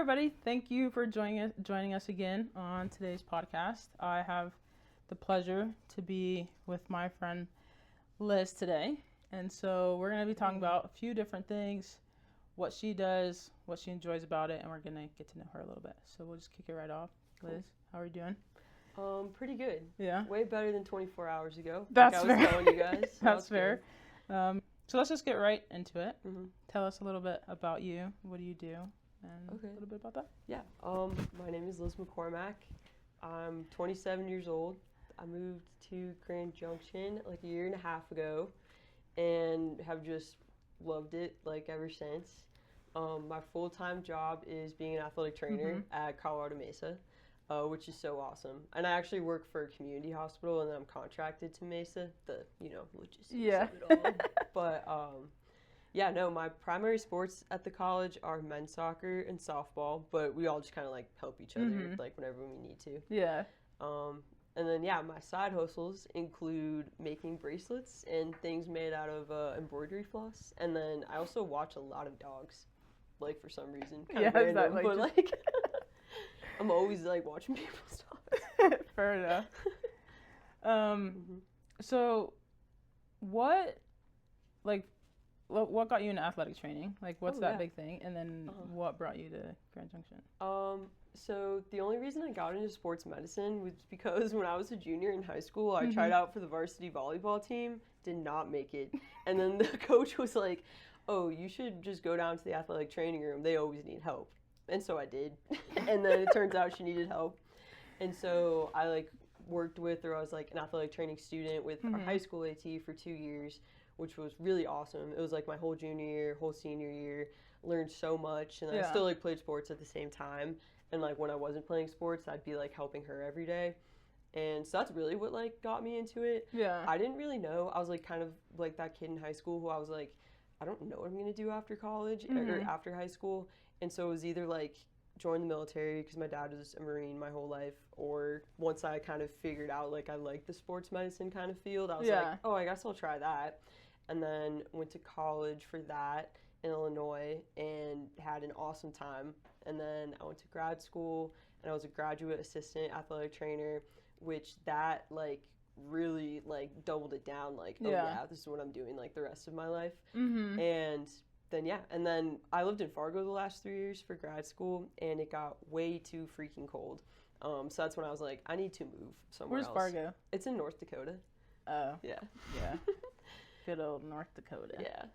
everybody. Thank you for joining us again on today's podcast. I have the pleasure to be with my friend Liz today. And so we're going to be talking about a few different things, what she does, what she enjoys about it, and we're going to get to know her a little bit. So we'll just kick it right off. Liz, how are you doing? Pretty good. Yeah. Way better than 24 hours ago. That's like fair. I was telling you guys. That's fair. So let's just get right into it. Mm-hmm. Tell us a little bit about you. What do you do? And a little bit about that. Yeah. My name is Liz McCormack. I'm 27 years old. I moved to Grand Junction like a year and a half ago and have just loved it like ever since. My full-time job is being an athletic trainer at Colorado Mesa, which is so awesome. And I actually work for a community hospital, and then I'm contracted to Mesa, logistics of it all. But, my primary sports at the college are men's soccer and softball, but we all just kind of, like, help each other, like, whenever we need to. Yeah. And then, my side hustles include making bracelets and things made out of embroidery floss. And then I also watch a lot of dogs, like, for some reason. Kind of random, but, like, I'm always, like, watching people's dogs. Fair enough. So what got you into athletic training? Like, what's that big thing? And then what brought you to Grand Junction? So the only reason I got into sports medicine was because when I was a junior in high school, I tried out for the varsity volleyball team, did not make it. And then the coach was like, oh, you should just go down to the athletic training room. They always need help. And so I did. And then it turns out she needed help. And so I, like, worked with, or I was, like, an athletic training student with our high school AT for 2 years, which was really awesome. It was, like, my whole junior year, whole senior year. Learned so much. And I still, like, played sports at the same time. And, like, when I wasn't playing sports, I'd be, like, helping her every day. And so that's really what, like, got me into it. Yeah. I didn't really know. I was, like, kind of like that kid in high school who I was, like, I don't know what I'm going to do after college or after high school. And so it was either, like, join the military because my dad was a Marine my whole life, or once I kind of figured out, like, I liked the sports medicine kind of field, I was like, oh, I guess I'll try that. And then went to college for that in Illinois and had an awesome time. And then I went to grad school, and I was a graduate assistant athletic trainer, which that, like, really, like, doubled it down, like, this is what I'm doing, like, the rest of my life. And then I lived in Fargo the last 3 years for grad school, and it got way too freaking cold. So that's when I was like, I need to move somewhere else. Where's Fargo? It's in North Dakota. Oh. Yeah. Yeah. Good old North Dakota. Yeah.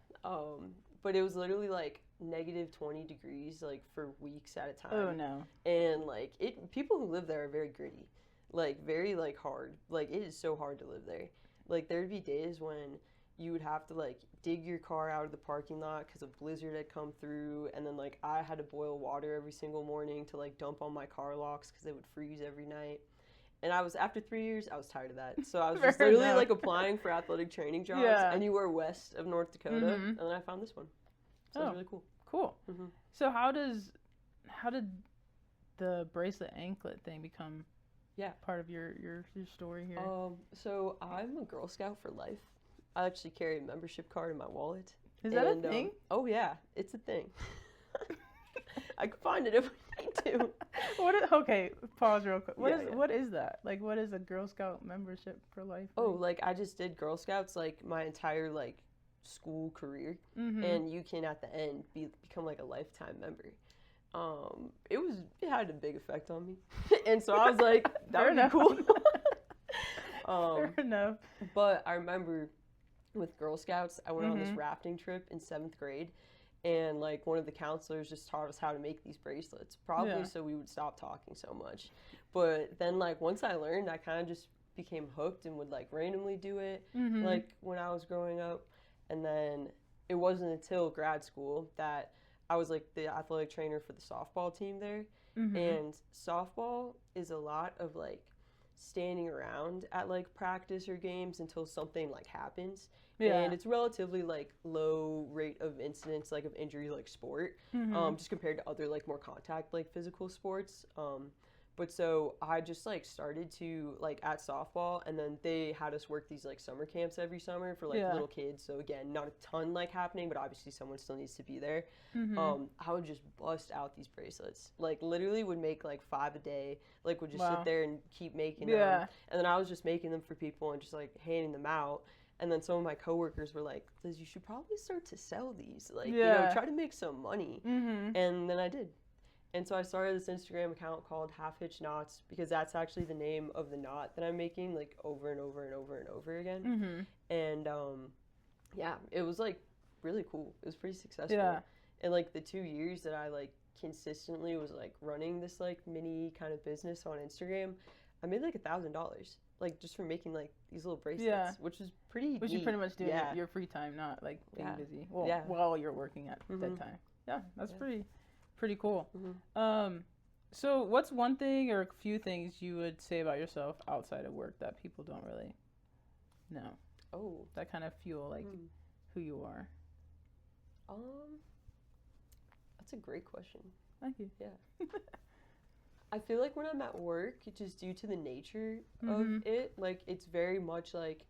But it was literally, like, negative 20 degrees, like, for weeks at a time. Oh, no. And, like, people who live there are very gritty. Like, very, like, hard. Like, it is so hard to live there. Like, there'd be days when you would have to, like, dig your car out of the parking lot because a blizzard had come through, and then, like, I had to boil water every single morning to, like, dump on my car locks because they would freeze every night. And after 3 years, I was tired of that. So I was just literally, like, applying for athletic training jobs anywhere west of North Dakota, and then I found this one. So it was really cool. Cool. So how did the bracelet anklet thing become part of your story here? So I'm a Girl Scout for life. I actually carry a membership card in my wallet. Is that a thing? Oh yeah, it's a thing. I can find it if we need to. Okay, pause real quick. What is that? Like, what is a Girl Scout membership for life? Oh, like, I just did Girl Scouts, like, my entire, like, school career. And you can, at the end, become, like, a lifetime member. It had a big effect on me. And so I was like, that would be cool. Fair enough. But I remember with Girl Scouts, I went on this rafting trip in 7th grade. And, like, one of the counselors just taught us how to make these bracelets, probably so we would stop talking so much. But then, like, once I learned, I kind of just became hooked and would, like, randomly do it, like, when I was growing up. And then it wasn't until grad school that I was, like, the athletic trainer for the softball team there. And softball is a lot of, like, standing around at, like, practice or games until something, like, happens. And it's relatively, like, low rate of incidence, like, of injury, like, sport, just compared to other, like, more contact, like, physical sports. But so I just like started to like at softball, and then they had us work these like summer camps every summer for like little kids. So again, not a ton like happening, but obviously someone still needs to be there. I would just bust out these bracelets. Like literally would make like 5 a day. Like would just sit there and keep making them. And then I was just making them for people and just like handing them out. And then some of my coworkers were like, Liz, you should probably start to sell these. Like, you know, try to make some money. And then I did. And so I started this Instagram account called Hitch Knots, because that's actually the name of the knot that I'm making like over and over and over and over again. And yeah, it was like really cool. It was pretty successful. And like the 2 years that I like consistently was like running this like mini kind of business on Instagram, I made like $1,000 like just from making like these little bracelets, which is pretty Which neat. you pretty much do in your free time, not like being busy. Well, while you're working at that time. Yeah, that's pretty cool. So what's one thing or a few things you would say about yourself outside of work that people don't really know? Oh, that kind of fuel like who you are. That's a great question. Thank you. Yeah. I feel like when I'm at work, just due to the nature of it, like it's very much like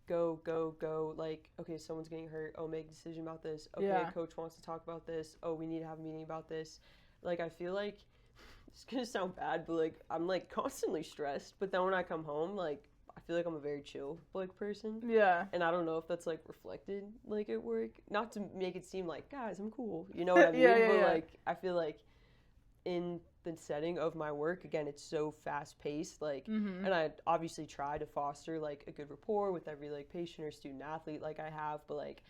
go, go, go. Like, okay, someone's getting hurt. Oh, make a decision about this. Okay, coach wants to talk about this. Oh, we need to have a meeting about this. Like, I feel like it's gonna sound bad, but like I'm like constantly stressed. But then when I come home, like I feel like I'm a very chill like person. Yeah. And I don't know if that's like reflected like at work. Not to make it seem like, guys, I'm cool. You know what I mean? But like I feel like in the setting of my work, again, it's so fast paced, like and I obviously try to foster like a good rapport with every like patient or student athlete like I have, but like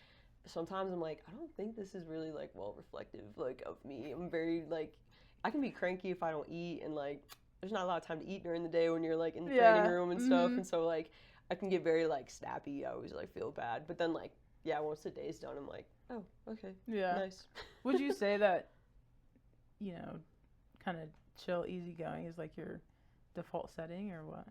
sometimes I'm like, I don't think this is really like well reflective like of me. I'm very like, I can be cranky if I don't eat, and like there's not a lot of time to eat during the day when you're like in the training room and stuff, and so like I can get very like snappy. I always like feel bad, but then like once the day's done, I'm like, oh, okay, nice. Would you say that, you know, kind of chill, easygoing is like your default setting, or what?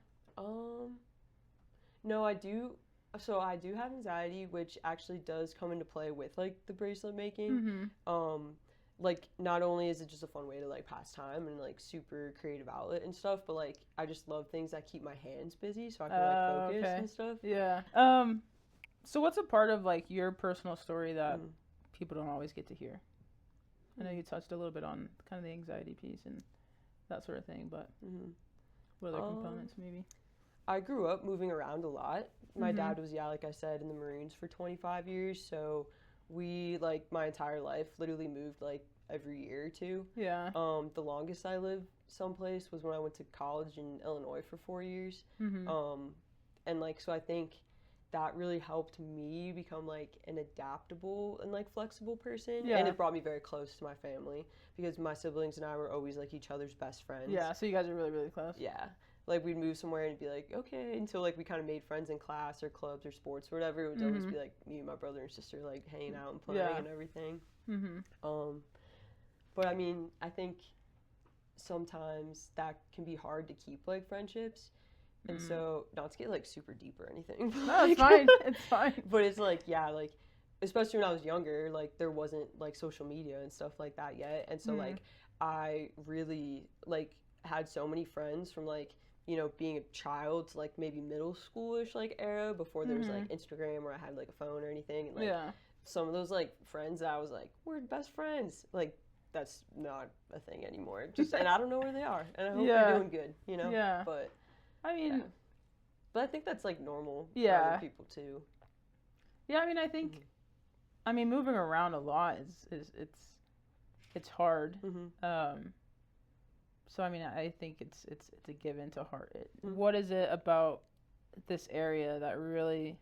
No, I do. So I do have anxiety, which actually does come into play with like the bracelet making. Like not only is it just a fun way to like pass time and like super creative outlet and stuff, but like I just love things that keep my hands busy so I can like focus and stuff. Yeah. So what's a part of like your personal story that people don't always get to hear? I know you touched a little bit on kind of the anxiety piece and that sort of thing, but what other components maybe? I grew up moving around a lot. My dad was, like I said, in the Marines for 25 years, so we, like, my entire life literally moved, like, every year or two. Yeah. The longest I lived someplace was when I went to college in Illinois for 4 years. And, like, so I think that really helped me become, like, an adaptable and, like, flexible person. Yeah. And it brought me very close to my family because my siblings and I were always, like, each other's best friends. Yeah, so you guys are really, really close. Yeah. Like, we'd move somewhere and it'd be like, okay, until, like, we kind of made friends in class or clubs or sports or whatever. It would always be, like, me and my brother and sister, like, hanging out and playing and everything. But, I mean, I think sometimes that can be hard to keep, like, friendships. And so, not to get, like, super deep or anything. No, it's fine. It's fine. But it's, like, yeah, like, especially when I was younger, like, there wasn't, like, social media and stuff like that yet. And so, like, I really, like, had so many friends from, like, you know, being a child to, like, maybe middle schoolish, like, era before there was, like, Instagram or I had, like, a phone or anything. And, like, some of those, like, friends that I was like, we're best friends. Like, that's not a thing anymore. Just, and I don't know where they are. And I hope they're doing good, you know? Yeah. But, I mean... But I think that's, like, normal for other people, too. Yeah, I mean, I think... I mean, moving around a lot it's hard. So I mean, I think it's a given to heart. What is it about this area that really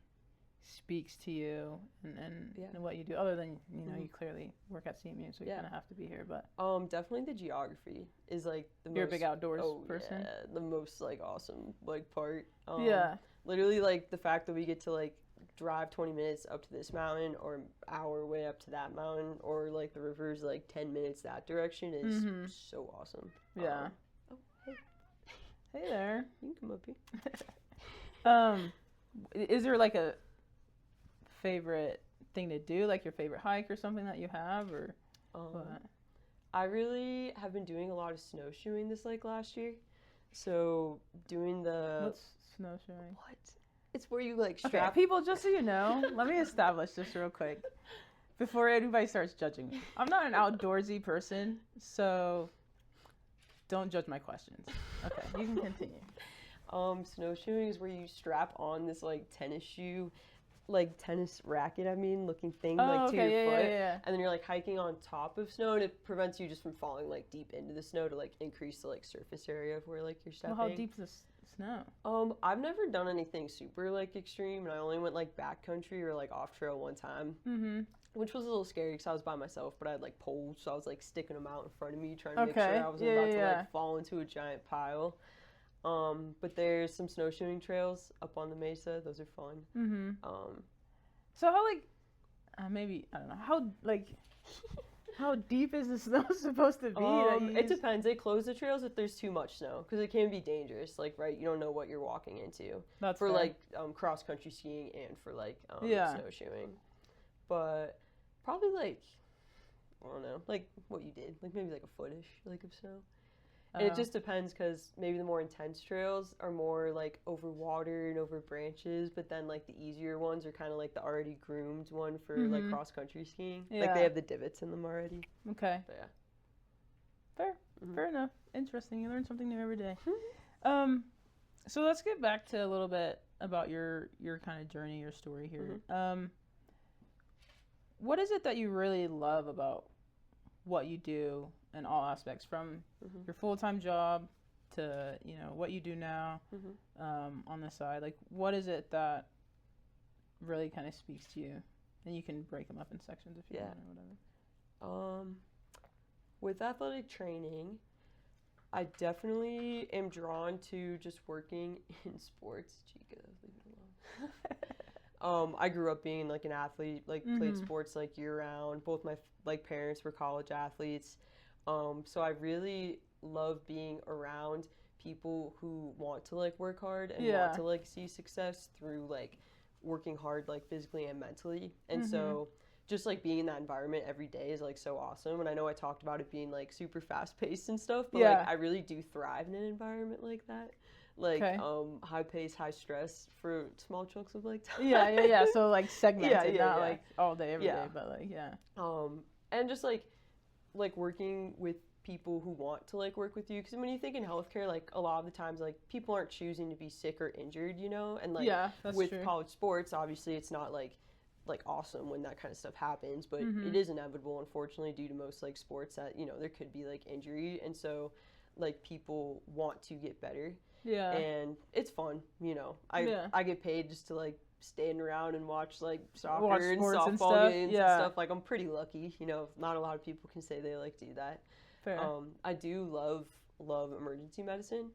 speaks to you and what you do? Other than you know, you clearly work at CMU, so you kind of have to be here. But definitely the geography is like the You're a big outdoors person. Yeah, the most like awesome like part. Literally like the fact that we get to like drive 20 minutes up to this mountain or an hour way up to that mountain, or like the river's like 10 minutes that direction is so awesome. Yeah. Hey there. You can come up here. Is there like a favorite thing to do, like your favorite hike or something that you have, or what? I really have been doing a lot of snowshoeing this like last year. So doing the... What's snowshoeing? What? It's where you like Okay, strap... people, just so you know, let me establish this real quick before anybody starts judging me. I'm not an outdoorsy person, so don't judge my questions. Okay, you can continue. Snowshoeing is where you strap on this like tennis shoe, like tennis racket, looking thing to your foot. Yeah. And then you're like hiking on top of snow, and it prevents you just from falling like deep into the snow to like increase the like surface area of where like you're stepping. Well, how deep's the snow? I've never done anything super like extreme, and I only went like backcountry or like off trail one time. Mm-hmm. Which was a little scary because I was by myself, but I had like poles, so I was like sticking them out in front of me, trying to make sure I wasn't about to like fall into a giant pile. But there's some snowshoeing trails up on the mesa; those are fun. Mm-hmm. So how like, maybe I don't know how deep is the snow supposed to be? It depends. They close the trails if there's too much snow because it can be dangerous. Like you don't know what you're walking into. That's for fair. Like cross country skiing and for like snowshoeing. But probably like, I don't know, like what you did, like maybe like a footish like of snow. And it just depends because maybe the more intense trails are more like over water and over branches, but then like the easier ones are kind of like the already groomed one for like cross country skiing. Yeah. Like they have the divots in them already. Okay. But yeah. Fair. Mm-hmm. Fair enough. Interesting. You learn something new every day. So let's get back to a little bit about your kind of journey, your story here. Mm-hmm. What is it that you really love about what you do in all aspects, from your full-time job to, what you do now on the side? Like, what is it that really kind of speaks to you? And you can break them up in sections if you want or whatever. With athletic training, I definitely am drawn to just working in sports. Chica, leave it alone. I grew up being like an athlete, like played sports like year round. Both my like parents were college athletes. So I really love being around people who want to like work hard and want to like see success through like working hard like physically and mentally. And so just like being in that environment every day is like so awesome. And I know I talked about it being like super fast paced and stuff, but like I really do thrive in an environment like that. Like high pace, high stress for small chunks of like time. Yeah. So like segmented, not like all day every day, but like and just like working with people who want to like work with you, because when you think in healthcare, like a lot of the times like people aren't choosing to be sick or injured, and like with true. College sports, obviously it's not like awesome when that kind of stuff happens, but it is inevitable, unfortunately, due to most like sports that there could be like injury, and so like people want to get better. And it's fun, I get paid just to like stand around and watch like soccer and softball games and stuff. Like I'm pretty lucky, not a lot of people can say they like do that. Fair. I do love emergency medicine,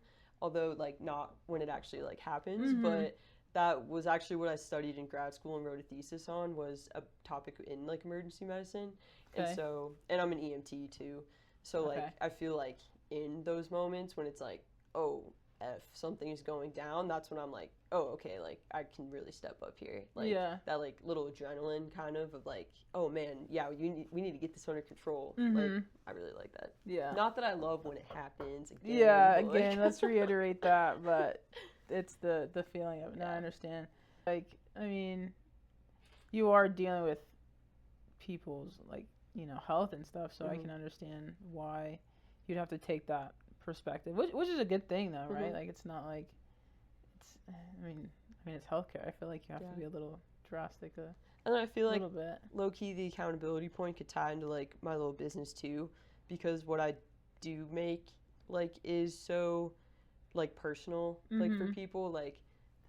although like not when it actually like happens, but that was actually what I studied in grad school and wrote a thesis on, was a topic in like emergency medicine. And so, and I'm an EMT too, so like I feel like in those moments when it's like, oh, if something is going down, that's when I'm like, oh, okay, like I can really step up here. Like that like little adrenaline kind of like, oh man, we need to get this under control. Like I really like that. Not that I love when it happens again. Again, let's reiterate that, but it's the feeling of it. No, I understand. Like, I mean, you are dealing with people's like, health and stuff, so I can understand why you'd have to take that perspective, which is a good thing though, right? Like it's not like it's I mean it's healthcare. I feel like you have to be a little drastic and I feel like bit. Low-key the accountability point could tie into like my little business too, because what I do make like is so like personal like for people, like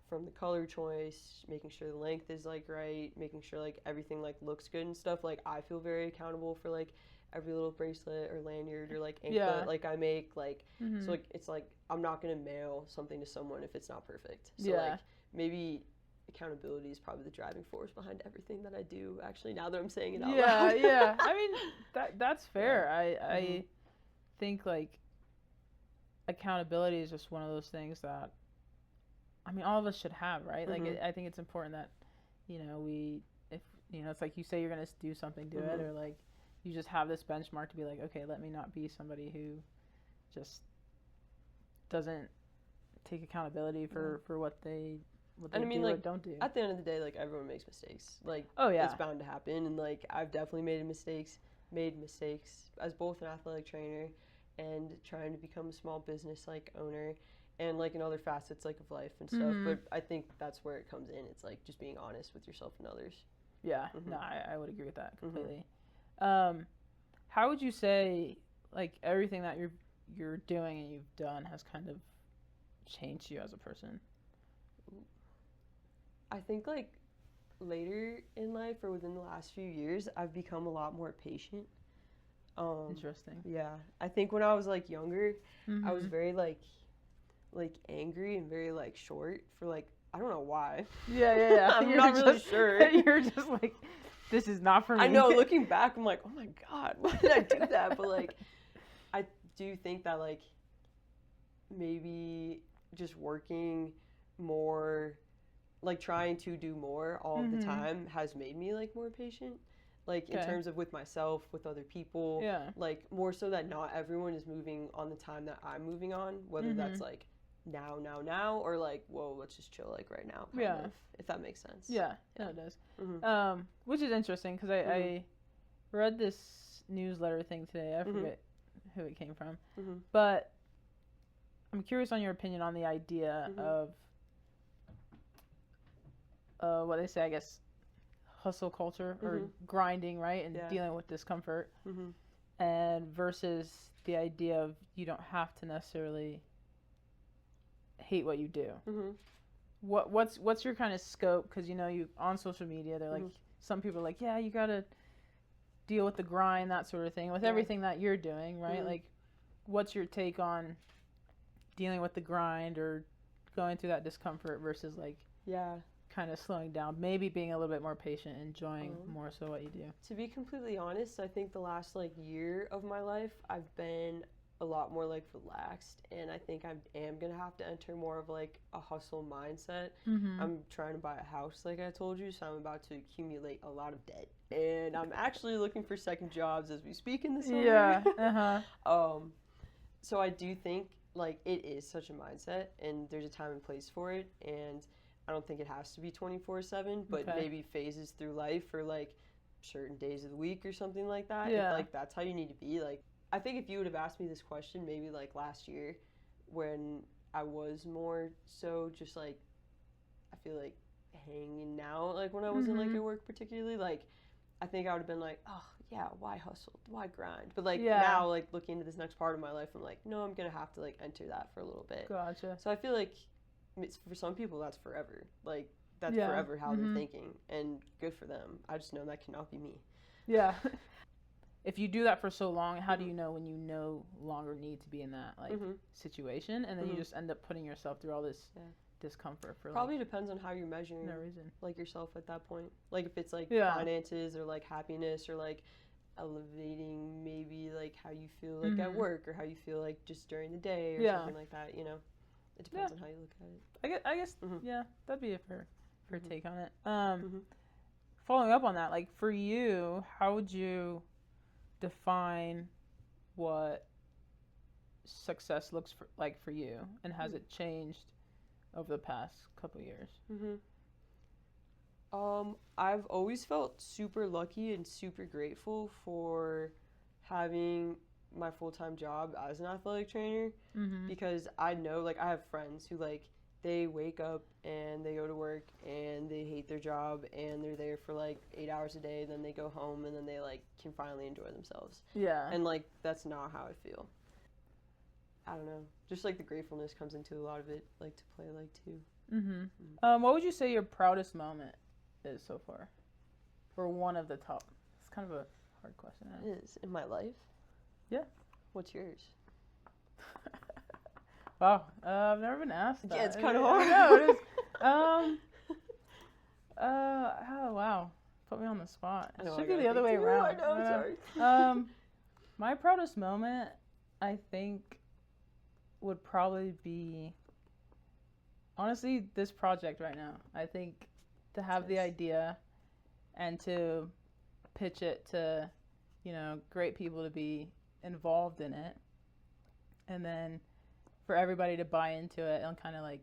from the color choice, making sure the length is like right, making sure like everything like looks good and stuff. Like I feel very accountable for like every little bracelet or lanyard or like anklet like I make, like so like it's like I'm not gonna mail something to someone if it's not perfect. So like maybe accountability is probably the driving force behind everything that I do, actually, now that I'm saying it out loud. I mean that's fair. I think like accountability is just one of those things that all of us should have, right? Like I think it's important that we, if it's like you say you're gonna do something, do it, or like you just have this benchmark to be like, okay, let me not be somebody who just doesn't take accountability for what they And I mean, do like, or don't do. at the end of the day, like, everyone makes mistakes. Like, Oh, yeah. it's bound to happen. And, like, I've definitely made mistakes as both an athletic trainer and trying to become a small business, like, owner and, like, in other facets, like, of life and stuff. But I think that's where it comes in. It's, like, just being honest with yourself and others. Yeah. No, I would agree with that completely. How would you say, like, everything that you're doing and you've done has kind of changed you as a person? I think, like, later in life or within the last few years, I've become a lot more patient. Interesting. Yeah. I think when I was, like, younger, I was very, like angry and very, like, short for, like, I don't know why. Yeah. I'm not really sure. You're just like, this is not for me. I know, looking back, I'm like, oh my God, why did I do that? But, like, I do think that, like, maybe just working more, like, trying to do more all of the time has made me, like, more patient. Like, in terms of with myself, with other people. Yeah. Like, more so that not everyone is moving on the time that I'm moving on, whether that's, like, now, or, like, whoa, let's just chill, like, right now, kind of, if that makes sense. Yeah, it does. Which is interesting, because I read this newsletter thing today. I forget who it came from. But I'm curious on your opinion on the idea of what they say, I guess, hustle culture or grinding, right? And dealing with discomfort. And versus the idea of you don't have to necessarily hate what you do. What's your kind of scope? Because, you know, you on social media, they're like, some people are like, yeah, you got to deal with the grind, that sort of thing, with everything that you're doing, right? Like, what's your take on dealing with the grind or going through that discomfort versus, like, kind of slowing down, maybe being a little bit more patient, enjoying more so what you do? To be completely honest, I think the last, like, year of my life, I've been a lot more, like, relaxed, and I think I am gonna have to enter more of, like, a hustle mindset. I'm trying to buy a house, like I told you, so I'm about to accumulate a lot of debt, and I'm actually looking for second jobs as we speak in the summer. So I do think, like, it is such a mindset, and there's a time and place for it, and I don't think it has to be 24/7, but maybe phases through life or, like, certain days of the week or something like that. If, like, that's how you need to be. Like, I think if you would have asked me this question maybe, like, last year when I was more so just, like, I feel like hanging out, like, when I wasn't, like, at work particularly, like, I think I would have been like, oh, yeah, why hustle? Why grind? But, like, now, like, looking into this next part of my life, I'm like, no, I'm going to have to, like, enter that for a little bit. Gotcha. So I feel like for some people, that's forever. Like, that's forever how they're thinking, and good for them. I just know that cannot be me. Yeah. If you do that for so long, how do you know when you no longer need to be in that, like, situation, and then you just end up putting yourself through all this discomfort for, probably like, depends on how you're measuring no reason, like, yourself at that point. Like, if it's, like, finances or, like, happiness or, like, elevating maybe, like, how you feel, like, at work or how you feel, like, just during the day or something like that, you know. It depends on how you look at it. I guess that'd be a fair take on it. Following up on that, like, for you, how would you define what success looks like for you, and has it changed over the past couple years? I've always felt super lucky and super grateful for having my full-time job as an athletic trainer, because I know, like, I have friends who, like, they wake up and they go to work and they hate their job and they're there for, like, 8 hours a day, then they go home and then they, like, can finally enjoy themselves. And, like, that's not how I feel. I don't know. Just, like, the gratefulness comes into a lot of it, like, to play, like, too. What would you say your proudest moment is so far? Or one of the top? It's kind of a hard question to ask. It is. In my life? Yeah. What's yours? Wow, I've never been asked that. Yeah, it's kind of hard. No, it is. Oh, wow. Put me on the spot. It should be the other way around. I know, sorry. My proudest moment, I think, would probably be, honestly, this project right now. I think to have the idea and to pitch it to, you know, great people to be involved in it, and then for everybody to buy into it and kind of like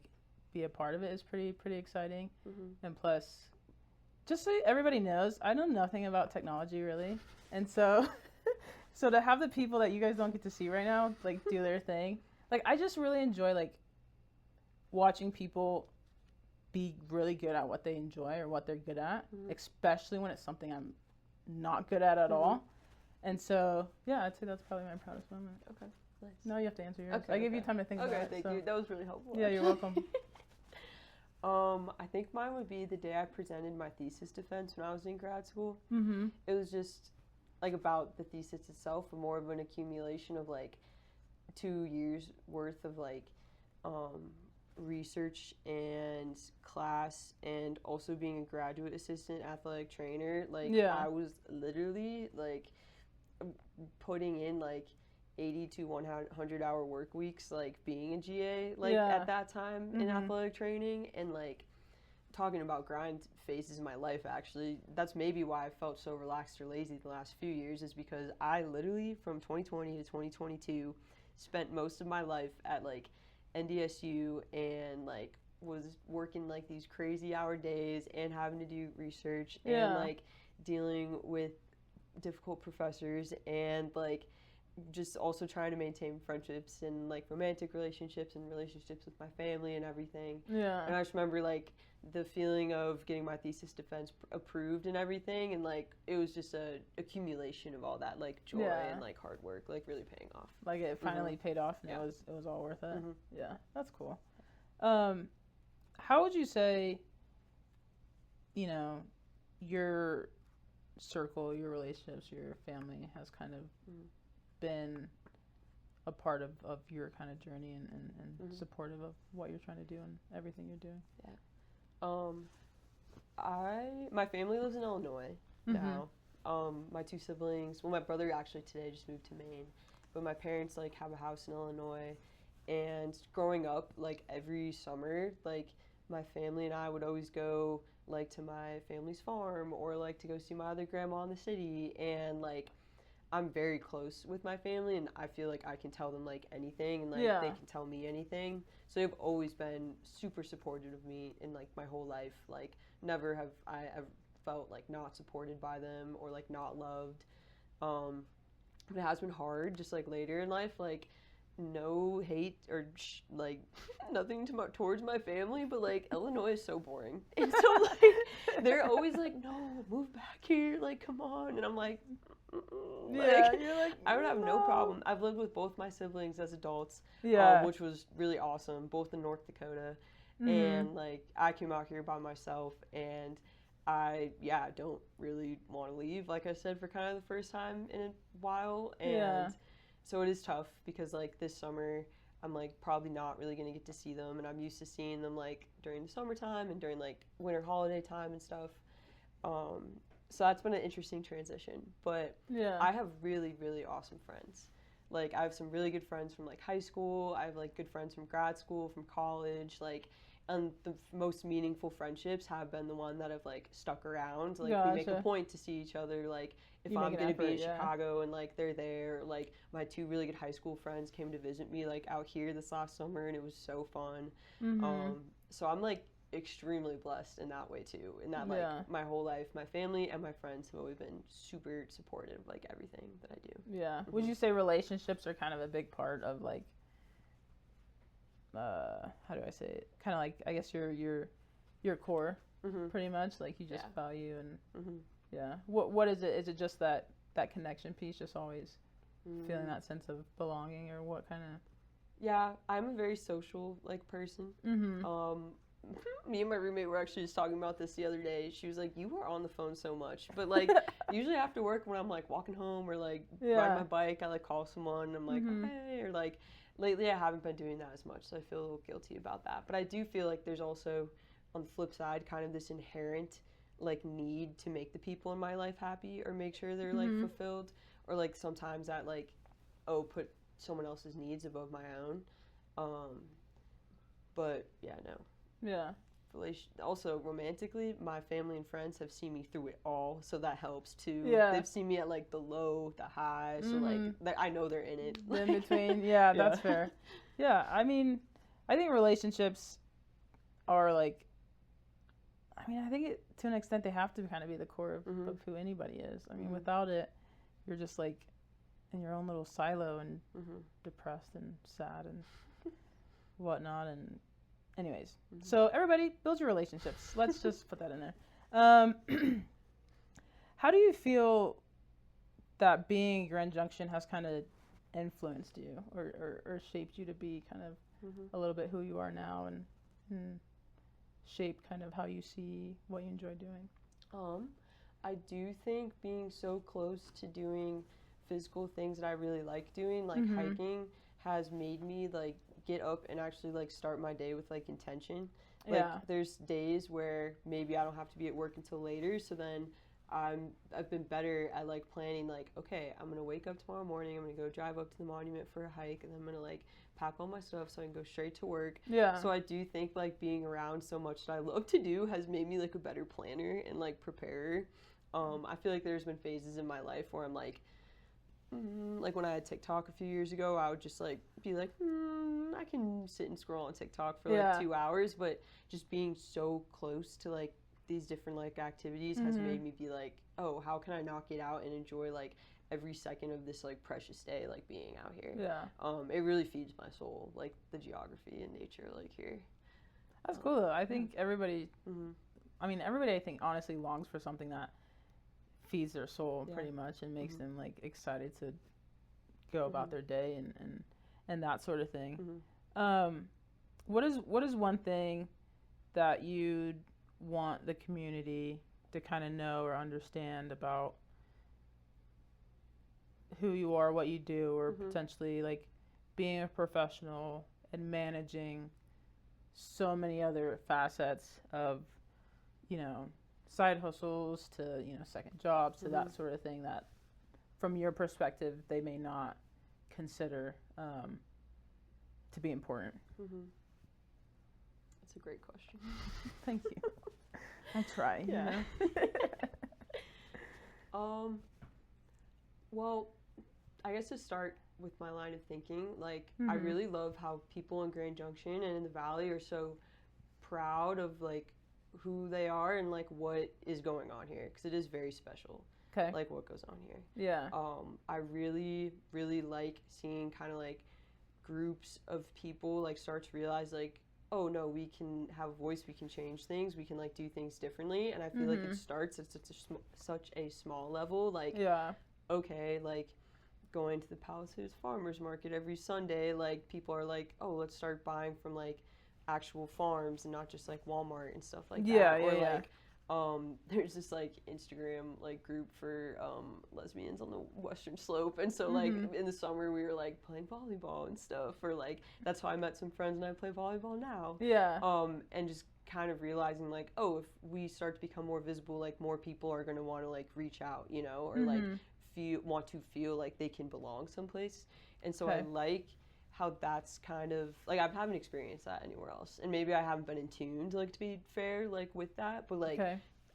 be a part of it is pretty exciting. And plus, just so everybody knows, I know nothing about technology really, and so so to have the people that you guys don't get to see right now like do their thing, like I just really enjoy like watching people be really good at what they enjoy or what they're good at, especially when it's something I'm not good at all. And so yeah, I'd say that's probably my proudest moment. Okay, nice. No, you have to answer yours. Okay, I gave you time to think about it. Okay, thank you. That was really helpful. Yeah, you're welcome. I think mine would be the day I presented my thesis defense when I was in grad school. It was just like about the thesis itself, but more of an accumulation of like 2 years worth of like research and class, and also being a graduate assistant athletic trainer. Like I was literally like putting in like 80 to 100 hour work weeks, like being a GA, like at that time in athletic training, and like talking about grind phases in my life. Actually, that's maybe why I felt so relaxed or lazy the last few years, is because I literally from 2020 to 2022 spent most of my life at like NDSU and like was working like these crazy hour days and having to do research and like dealing with difficult professors and like just also trying to maintain friendships and like romantic relationships and relationships with my family and everything. And I just remember like the feeling of getting my thesis defense approved and everything, and like it was just a accumulation of all that like joy and like hard work like really paying off. Like it finally paid off, and it was all worth it. Yeah, that's cool. How would you say, you know, your circle, your relationships, your family has kind of been a part of your kind of journey and supportive of what you're trying to do and everything you're doing? My family lives in Illinois now. My two siblings, well, my brother actually today just moved to Maine, but my parents like have a house in Illinois. And growing up, like every summer, like my family and I would always go like to my family's farm or like to go see my other grandma in the city. And like I'm very close with my family, and I feel like I can tell them like anything, and like they can tell me anything. So they've always been super supportive of me in like my whole life. Like never have I ever felt like not supported by them or like not loved. But it has been hard just like later in life, like no hate or like nothing towards my family, but like Illinois is so boring, and so like they're always like, no, move back here, like come on, and I'm like, you're like, I would have no problem. I've lived with both my siblings as adults, which was really awesome, both in North Dakota, and like I came out here by myself, and I don't really want to leave, like I said, for kind of the first time in a while, and so it is tough because like this summer I'm like probably not really gonna get to see them, and I'm used to seeing them like during the summertime and during like winter holiday time and stuff. So that's been an interesting transition, but I have really, really awesome friends. Like I have some really good friends from like high school. I have like good friends from grad school, from college, like, and the most meaningful friendships have been the one that have like stuck around. Like we make a point to see each other, like if I'm going to be in Chicago and like they're there. Like my two really good high school friends came to visit me like out here this last summer, and it was so fun. So I'm like extremely blessed in that way too, in that like my whole life my family and my friends have always been super supportive of like everything that I do. Would you say relationships are kind of a big part of like how do I say it, kind of like I guess your core pretty much, like you just value and what is it? Is it just that connection piece, just always feeling that sense of belonging, or what kind of? I'm a very social like person. Me and my roommate were actually just talking about this the other day. She was like, you were on the phone so much, but like usually after work when I'm like walking home or like riding my bike, I like call someone and I'm like, hey, or like lately I haven't been doing that as much, so I feel a little guilty about that. But I do feel like there's also on the flip side kind of this inherent like need to make the people in my life happy or make sure they're like fulfilled, or like sometimes that like put someone else's needs above my own. But also romantically, my family and friends have seen me through it all, so that helps too. They've seen me at like the low, the high, so like I know they're in it, in between. That's fair. Yeah, I mean, I think relationships are like, I mean, I think to an extent they have to kind of be the core of who anybody is. I mean, without it, you're just like in your own little silo and depressed and sad and whatnot. And anyways, so everybody build your relationships. Let's just put that in there. How do you feel that being Grand Junction has kind of influenced you or shaped you to be kind of a little bit who you are now and shaped kind of how you see what you enjoy doing? I do think being so close to doing physical things that I really like doing, like hiking, has made me like get up and actually like start my day with like intention. Like there's days where maybe I don't have to be at work until later, so then I've been better at like planning, like, okay, I'm gonna wake up tomorrow morning, I'm gonna go drive up to the monument for a hike, and then I'm gonna like pack all my stuff so I can go straight to work. So I do think like being around so much that I love to do has made me like a better planner and like preparer. I feel like there's been phases in my life where I'm like when I had TikTok a few years ago, I would just like be like, I can sit and scroll on TikTok for like 2 hours, but just being so close to like these different like activities has made me be like, oh, how can I knock it out and enjoy like every second of this like precious day, like being out here. It really feeds my soul, like the geography and nature like here. That's cool though. I think everybody I mean everybody I think honestly longs for something that feeds their soul pretty much and makes them like excited to go about their day and that sort of thing. What is one thing that you'd want the community to kind of know or understand about who you are, what you do, or potentially like being a professional and managing so many other facets of, you know, side hustles to, you know, second jobs to that sort of thing that from your perspective they may not consider to be important? That's a great question. Thank you. I try. Yeah. You know? Well, I guess to start with my line of thinking, like I really love how people in Grand Junction and in the Valley are so proud of like who they are and like what is going on here, because it is very special. Like what goes on here. I really like seeing kind of like groups of people like start to realize like, oh no, we can have a voice, we can change things, we can like do things differently. And I feel like it starts at such a small level, like okay, like going to the Palisades Farmers Market every Sunday, like people are like, oh, let's start buying from like actual farms and not just like Walmart and stuff like that. Like there's this like Instagram like group for lesbians on the Western Slope, and so like in the summer we were like playing volleyball and stuff, or like that's how I met some friends and I play volleyball now. And just kind of realizing like, oh, if we start to become more visible, like more people are going to want to like reach out, you know, or like want to feel like they can belong someplace. And so I like how that's kind of like, I haven't experienced that anywhere else, and maybe I haven't been in tune to like, to be fair, like with that, but like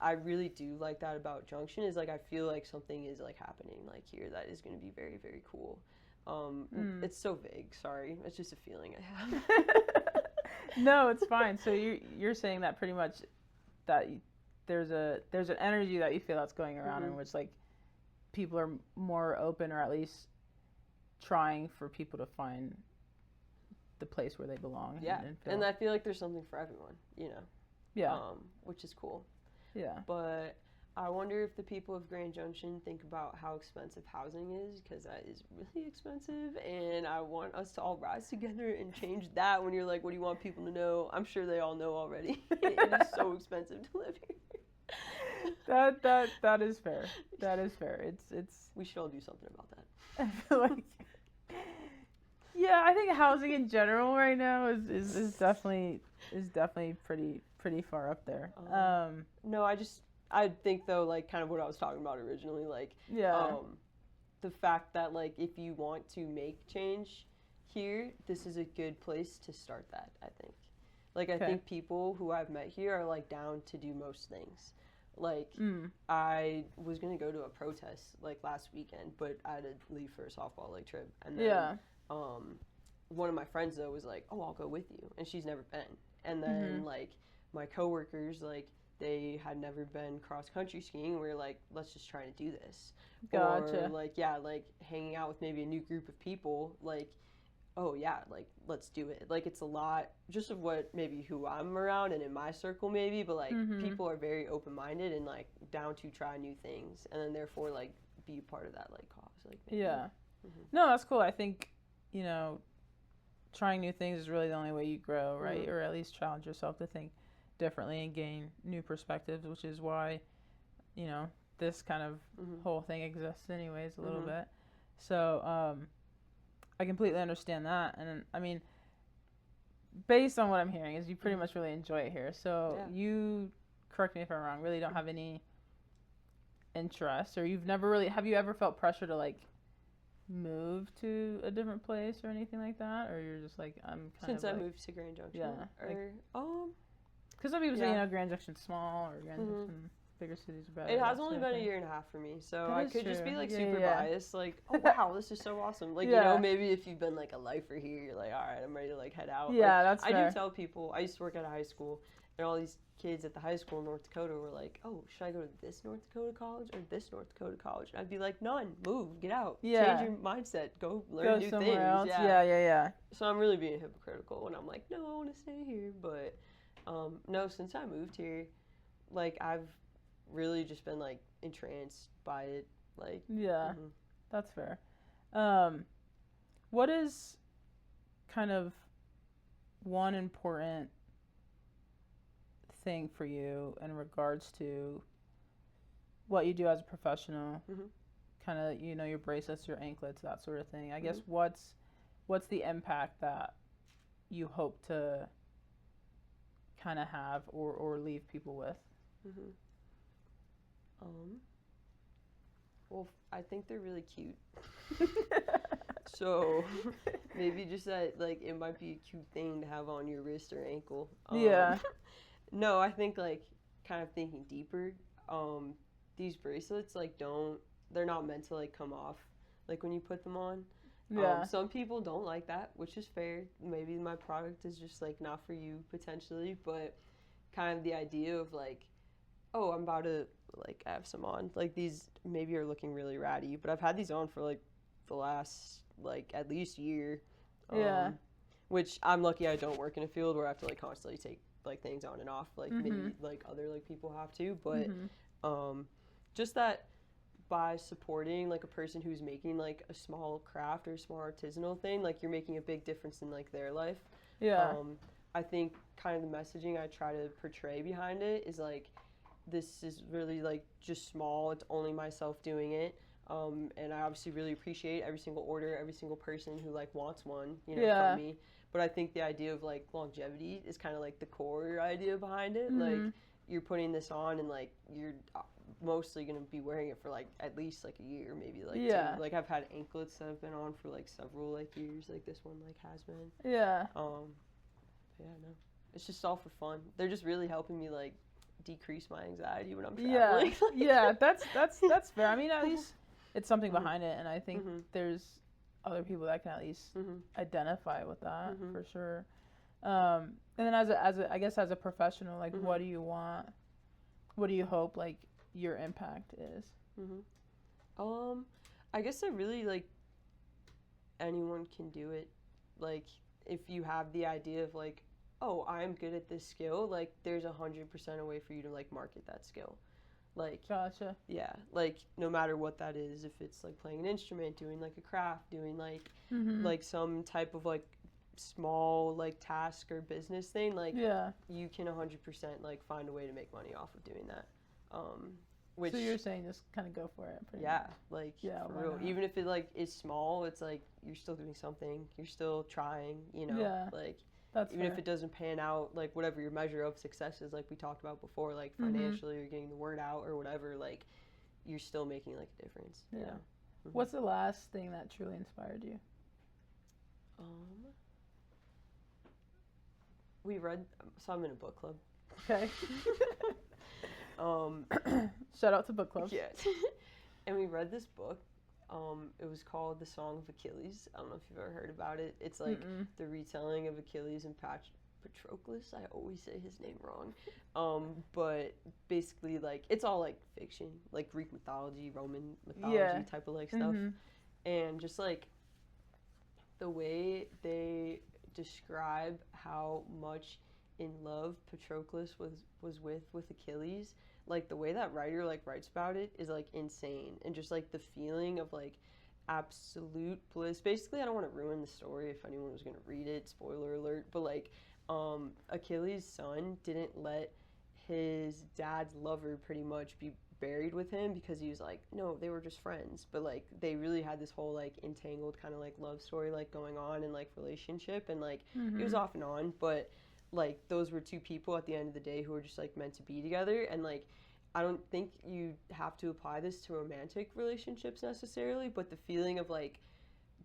I really do like that about Junction, is like I feel like something is like happening like here that is going to be very, very cool. It's so vague, sorry, it's just a feeling I have. No, it's fine. So you're saying that pretty much that there's an energy that you feel that's going around in which like people are more open, or at least trying for people to find the place where they belong. And I feel like there's something for everyone, you know. Which is cool. But I wonder if the people of Grand Junction think about how expensive housing is, because that is really expensive, and I want us to all rise together and change that. When you're like, what do you want people to know? I'm sure they all know already. It is so expensive to live here. That is fair. That is fair. It's we should all do something about that. I feel like I think housing in general right now is definitely pretty far up there. No, I think though, like kind of what I was talking about originally, like the fact that like if you want to make change here, this is a good place to start that, I think. Like I think people who I've met here are like down to do most things. Like I was gonna go to a protest like last weekend, but I had to leave for a softball like trip, and then one of my friends though was like, oh, I'll go with you, and she's never been. And then like my coworkers, like they had never been cross country skiing. We were like, let's just try to do this. Gotcha. Or like like hanging out with maybe a new group of people, like, oh yeah, like let's do it. Like it's a lot just of what maybe who I'm around and in my circle maybe, but like people are very open minded and like down to try new things, and then therefore like be part of that like cause. Like maybe. Yeah. No, that's cool. I think, you know, trying new things is really the only way you grow, right? Or at least challenge yourself to think differently and gain new perspectives, which is why, you know, this kind of whole thing exists anyways a little bit. So I completely understand that. And I mean, based on what I'm hearing is you pretty much really enjoy it here. So you, correct me if I'm wrong, really don't have any interest, or have you ever felt pressure to like move to a different place or anything like that, or you're just like, I'm kind since of I like, moved to Grand Junction, because some people say, you know, Grand Junction's small, or Grand Junction, bigger cities are better. It has only been a year and a half for me, so I could just be like super Yeah. biased, like, oh wow, this is so awesome. Like, you know, maybe if you've been like a lifer here, you're like, all right, I'm ready to like head out. Yeah, like, that's I fair. do tell people, I used to work at a high school, and all these kids at the high school in North Dakota were like, oh, should I go to this North Dakota college or this North Dakota college? And I'd be like, none, move, get out, change your mindset, go learn new things. Else. Yeah. So I'm really being hypocritical when I'm like, no, I want to stay here. But no, since I moved here, like I've really just been like entranced by it. Like that's fair. What is kind of one important thing for you in regards to what you do as a professional, kind of, you know, your bracelets, your anklets, that sort of thing? I guess what's the impact that you hope to kind of have or leave people with? Well, I think they're really cute. So maybe just that, like, it might be a cute thing to have on your wrist or ankle. No, I think, like, kind of thinking deeper, these bracelets, like, they're not meant to, like, come off, like, when you put them on. Some people don't like that, which is fair. Maybe my product is just, like, not for you, potentially, but kind of the idea of, like, oh, I'm about to, like, have some on. Like, these maybe are looking really ratty, but I've had these on for, like, the last, like, at least year. Which I'm lucky I don't work in a field where I have to, like, constantly take, like, things on and off, like, maybe, like, other, like, people have to. But just that by supporting, like, a person who's making, like, a small craft or a small artisanal thing, like, you're making a big difference in, like, their life. I think kind of the messaging I try to portray behind it is, like, this is really, like, just small. It's only myself doing it. And I obviously really appreciate every single order, every single person who, like, wants one, you know, from me. But I think the idea of, like, longevity is kind of, like, the core idea behind it. Like, you're putting this on and, like, you're mostly going to be wearing it for, like, at least, like, a year, maybe, like, 2. Like, I've had anklets that have been on for, like, several, like, years. Like, this one, like, has been. No. It's just all for fun. They're just really helping me, like, decrease my anxiety when I'm traveling. That's fair. I mean, at least it's something behind it, and I think there's other people that can at least identify with that for sure. And then as a professional, like, what do you want? What do you hope, like, your impact is? I guess I really, like, anyone can do it. Like, if you have the idea of, like, oh, I'm good at this skill, like, there's 100% a way for you to, like, market that skill. Like, gotcha. Yeah, like, no matter what that is, if it's, like, playing an instrument, doing, like, a craft, doing, like, like, some type of, like, small, like, task or business thing, like, you can 100%, like, find a way to make money off of doing that. Which, so you're saying just kind of go for it. Like, for real. Even if it, like, is small, it's, like, you're still doing something. You're still trying, you know? Like, that's even fair. if it doesn't pan out, like, whatever your measure of success is, like we talked about before, like, financially or getting the word out or whatever, like, you're still making, like, a difference, you know? What's the last thing that truly inspired you? We read, so I'm in a book club. Okay. Shout out to book club. Yeah. And we read this book, It was called The Song of Achilles. I don't know if you've ever heard about it. It's like the retelling of Achilles and Patroclus. I always say his name wrong. But basically, like, it's all like fiction, like Greek mythology, Roman mythology type of like stuff. And just like the way they describe how much in love Patroclus was with Achilles, like the way that writer like writes about it is like insane. And just like the feeling of like absolute bliss. Basically, I don't want to ruin the story if anyone was going to read it, spoiler alert, but like Achilles' son didn't let his dad's lover pretty much be buried with him because he was like, no, they were just friends. But like they really had this whole like entangled kind of like love story like going on and like relationship, and like it was off and on, but like those were two people at the end of the day who were just like meant to be together. And like I don't think you have to apply this to romantic relationships necessarily, but the feeling of like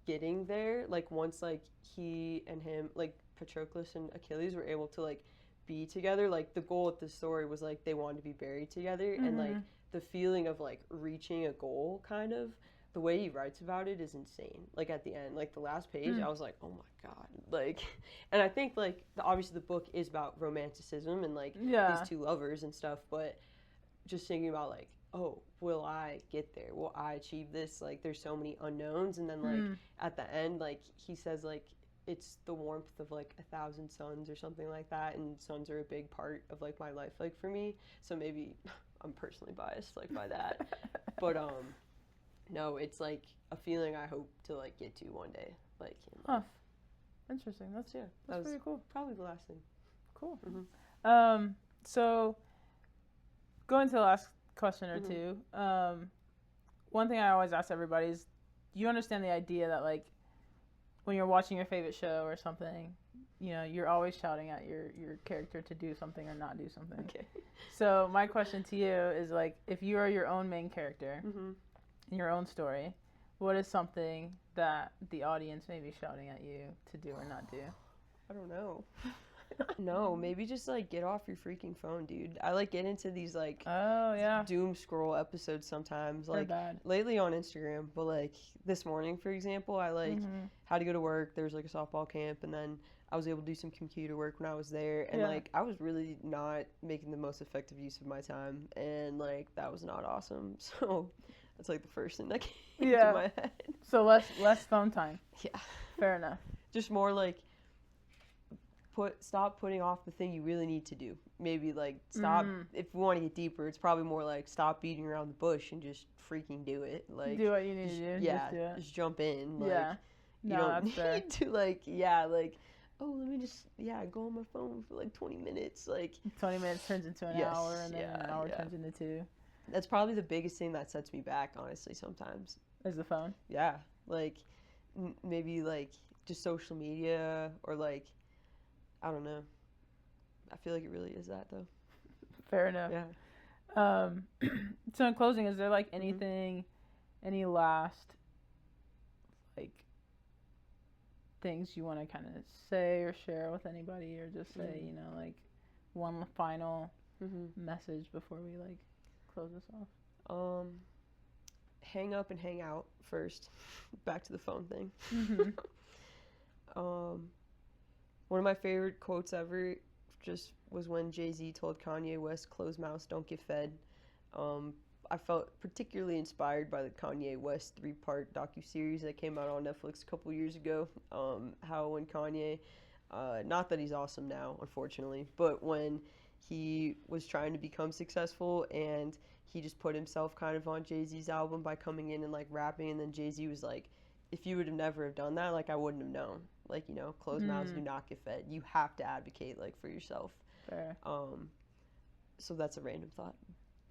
getting there, like once like he and him, like Patroclus and Achilles were able to like be together, like the goal of the story was like they wanted to be buried together. And like the feeling of like reaching a goal, kind of the way he writes about it is insane. Like at the end, like the last page, I was like, oh my god, like. And I think like obviously the book is about romanticism and like these two lovers and stuff, but just thinking about like, oh, will I get there? Will I achieve this? Like there's so many unknowns. And then like at the end, like he says like it's the warmth of like 1,000 suns or something like that, and suns are a big part of like my life, like for me. So maybe I'm personally biased like by that. But no, it's like a feeling I hope to like get to one day, like in life. Interesting. That's pretty cool. Probably the last thing. Cool. So going to the last question or two, one thing I always ask everybody is, do you understand the idea that like when you're watching your favorite show or something, you know, you're always shouting at your character to do something or not do something? Okay. So my question to you is like, if you are your own main character in your own story, what is something that the audience may be shouting at you to do or not do? I don't know. No, maybe just like get off your freaking phone, dude. I like get into these like doom scroll episodes sometimes, like lately on Instagram, but like this morning, for example, I like had to go to work. There was like a softball camp, and then I was able to do some computer work when I was there, and like I was really not making the most effective use of my time, and like that was not awesome. So that's like the first thing that came to my head. So less phone time. Yeah. Fair enough. Just more like stop putting off the thing you really need to do. Maybe like stop, if we want to get deeper, it's probably more like stop beating around the bush and just freaking do it. Like do what you need to do. Yeah, just do it. Just jump in. Like, yeah. You don't need to like oh, let me just go on my phone for like 20 minutes. Like 20 minutes turns into an hour, and then an hour turns into 2. That's probably the biggest thing that sets me back, honestly, sometimes. Is the phone? Yeah. Like maybe like just social media, or like I don't know. I feel like it really is that, though. Fair enough. Yeah. So in closing, is there like anything, any last like things you want to kind of say or share with anybody, or just say, you know, like one final message before we like close this off? Hang up and hang out first. Back to the phone thing. One of my favorite quotes ever just was when Jay-Z told Kanye West, "Closed mouths don't get fed." I felt particularly inspired by the Kanye West 3-part docuseries that came out on Netflix a couple years ago. How when Kanye, not that he's awesome now, unfortunately, but when he was trying to become successful and he just put himself kind of on Jay-Z's album by coming in and like rapping, and then Jay-Z was like, if you would have never have done that, like I wouldn't have known. Like, you know, closed mouths do not get fed. You have to advocate like for yourself. Fair. So that's a random thought.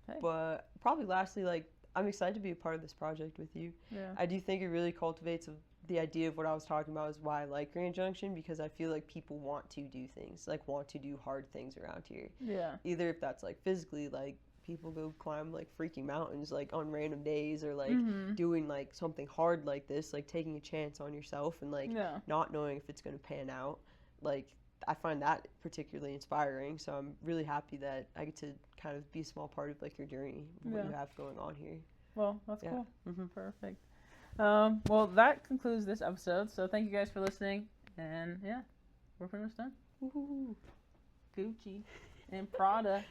Hey. But probably lastly, like I'm excited to be a part of this project with you. Yeah. I do think it really cultivates the idea of what I was talking about, is why I like Grand Junction, because I feel like people want to do things, like want to do hard things around here. Yeah. Either if that's like physically, like people go climb like freaking mountains like on random days, or like doing like something hard like this, like taking a chance on yourself and like not knowing if it's going to pan out. Like I find that particularly inspiring, so I'm really happy that I get to kind of be a small part of like your journey, what you have going on here. Well, that's cool. Perfect. Well, that concludes this episode. So thank you guys for listening. And yeah, we're pretty much done. Woohoo. Gucci and Prada.